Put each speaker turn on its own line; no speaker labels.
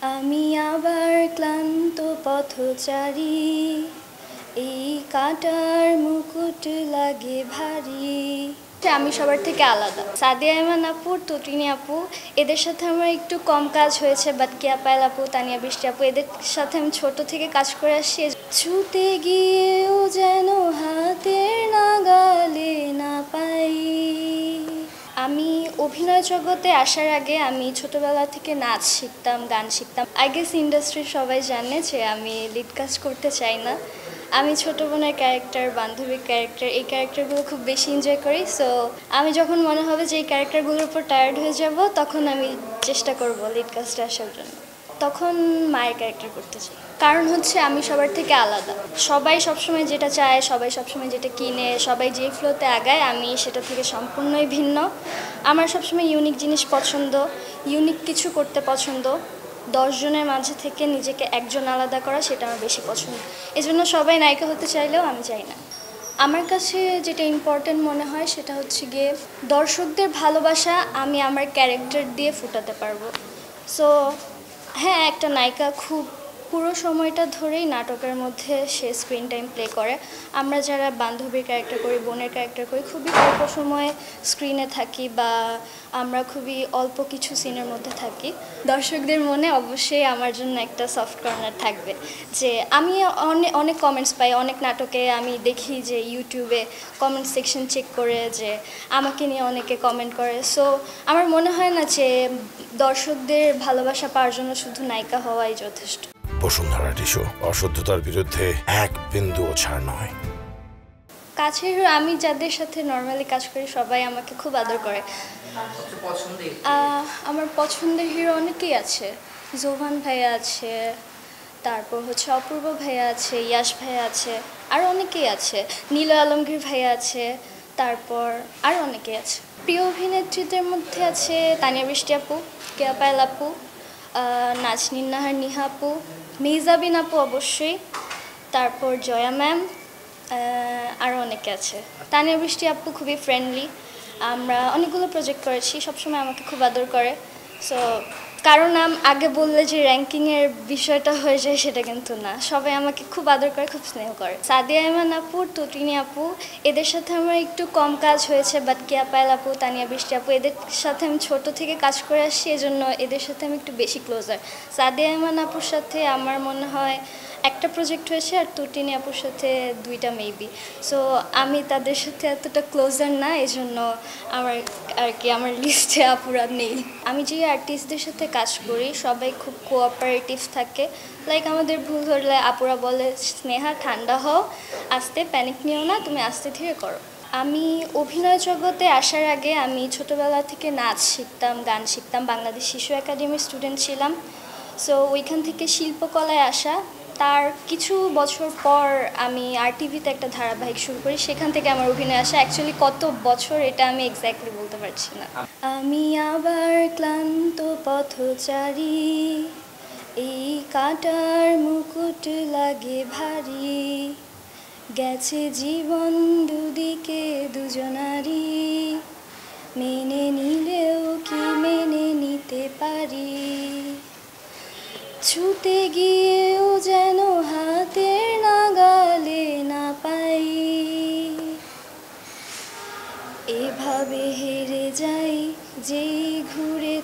আমি আবার ক্লান্ত পথচারী, এই কাঁটার মুকুট লাগে ভারী। আমি সবার থেকে আলাদা। সাদিয়া ইমান আপু, তটিনী আপু, এদের সাথে আমার একটু কম কাজ হয়েছে, বাট কেয়া পায়েল আপু, তানিয়া বৃষ্টি আপু, এদের সাথে আমি ছোট থেকে কাজ করে আসছি। ছুতে গিয়েও যেন হাতের নাগালে না পাই। আমি অভিনয় জগতে আসার আগে আমি ছোটবেলা থেকে নাচ শিখতাম, গান শিখতাম। আই গেস ইন্ডাস্ট্রির সবাই জানে যে আমি লিড কাজ করতে চাই না। আমি ছোটো বোনের ক্যারেক্টার, বান্ধবীর ক্যারেক্টার, এই ক্যারেক্টারগুলো খুব বেশি এনজয় করি। সো আমি যখন মনে হবে যে এই ক্যারেক্টারগুলোর উপর টায়ার্ড হয়ে যাব, তখন আমি চেষ্টা করব লিড কাস্টে আসার জন্য। তখন মায়ের ক্যারেক্টার করতে চাই, কারণ হচ্ছে আমি সবার থেকে আলাদা। সবাই সবসময় যেটা চায়, সবাই সবসময় যেটা কিনে, সবাই যে ফ্লোতে আগায়, আমি সেটা থেকে সম্পূর্ণই ভিন্ন। আমার সবসময় ইউনিক জিনিস পছন্দ, ইউনিক কিছু করতে পছন্দ। 10 জনের মাঝে থেকে নিজেকে একজন আলাদা করা, সেটা আমার বেশি পছন্দ। এজন্য সবাই নায়িকা হতে চাইলেও আমি চাই না। আমার কাছে যেটা ইম্পর্টেন্ট মনে হয় সেটা হচ্ছে গিয়ে দর্শকদের ভালোবাসা আমি আমার ক্যারেক্টার দিয়ে ফুটাতে পারবো। সো হ্যাঁ, একটা নায়িকা খুব পুরো সময়টা ধরেই নাটকের মধ্যে সে স্ক্রিন টাইম প্লে করে। আমরা যারা বান্ধবীর ক্যারেক্টার করি, বোনের ক্যারেক্টার করি, খুবই অল্প সময়ে স্ক্রিনে থাকি, বা আমরা খুবই অল্প কিছু সিনের মধ্যে থাকি। দর্শকদের মনে অবশ্যই আমার জন্য একটা সফট কর্নার থাকবে। যে আমি অনেক কমেন্টস পাই, অনেক নাটকে আমি দেখি যে ইউটিউবে কমেন্ট সেকশন চেক করে যে আমাকে নিয়ে অনেকে কমেন্ট করে। সো আমার মনে হয় না যে দর্শকদের ভালোবাসা পাওয়ার জন্য শুধু নায়িকা হওয়াই যথেষ্ট।
বসুন্ধরা টিস্যু, অশুদ্ধতার বিরুদ্ধে এক বিন্দুও ছাড় নয়।
কাছের আমি যাদের সাথে নর্মালি কাজ করি সবাই আমাকে খুব আদর করে। আমার পছন্দের হিরো অনেকেই আছে। জোভান ভাইয়া আছে, তারপর হচ্ছে অপূর্ব ভাইয়া আছে, ইয়াশ ভাইয়া আছে, আর অনেকেই আছে। নীল আলমগীর ভাইয়া আছে, তারপর আর অনেকেই আছে। প্রিয় অভিনেত্রীদের মধ্যে আছে তানিয়া বৃষ্টি আপু, কেয়া পায়েল আপু, নাজনীন নাহার নিহা আপু, মেহজাবিন আপু অবশ্যই, তারপর জয়া ম্যাম, আরও অনেকে আছে। তানিয়া বৃষ্টি আপু খুবই ফ্রেন্ডলি, আমরা অনেকগুলো প্রজেক্ট করেছি, সবসময় আমাকে খুব আদর করে। সো কারো নাম আগে বললে যে র্যাঙ্কিংয়ের বিষয়টা হয়ে যায় সেটা কিন্তু না, সবাই আমাকে খুব আদর করে, খুব স্নেহ করে। সাদিয়া ইমান আপু, তটিনী আপু, এদের সাথে আমার একটু কম কাজ হয়েছে, বাট কেয়া পায়েল আপু, তানিয়া বৃষ্টি আপু, এদের সাথে আমি ছোট থেকে কাজ করে আসছি, এজন্য এদের সাথে আমি একটু বেশি ক্লোজার। সাদিয়া ইমান আপুর সাথে আমার মনে হয় একটা প্রজেক্ট হয়েছে, আর তটিনী আপুর সাথে 2টা মেবি। সো আমি তাদের সাথে এতটা ক্লোজার না, এজন্য আমার আর কি আমার লিস্টে আপুরা নেই। আমি যে আর্টিস্টদের সাথে কাজ করি সবাই খুব কোঅপারেটিভ থাকে। লাইক আমাদের ভুল ধরলে আপুরা বলে, স্নেহা ঠান্ডা হও, আস্তে প্যানিক নিও না, তুমি আস্তে ধীরে করো। আমি অভিনয় জগতে আসার আগে আমি ছোটোবেলা থেকে নাচ শিখতাম, গান শিখতাম। বাংলাদেশ শিশু একাডেমির স্টুডেন্ট ছিলাম। সো ওইখান থেকে শিল্পকলায় আসা। তার কিছু বছর পর আমি RTVতে একটা ধারাবাহিক শুরু করি, সেখান থেকে আমার অভিনয় আসা। অ্যাকচুয়ালি কত বছর এটা আমি এক্স্যাক্টলি বলতে পারছি না। আমি আবার ক্লান্ত পথচারী, এই কাঁটার মুকুট লাগে ভারী, গেছে জীবন দুদিকে দুজনারই, মেনে নিলেও কি মেনে নিতে পারি, ছুতে গিয়েও যেন হাতের নাগালে না পাই, এভাবে হেরে যাই যেই ঘুরে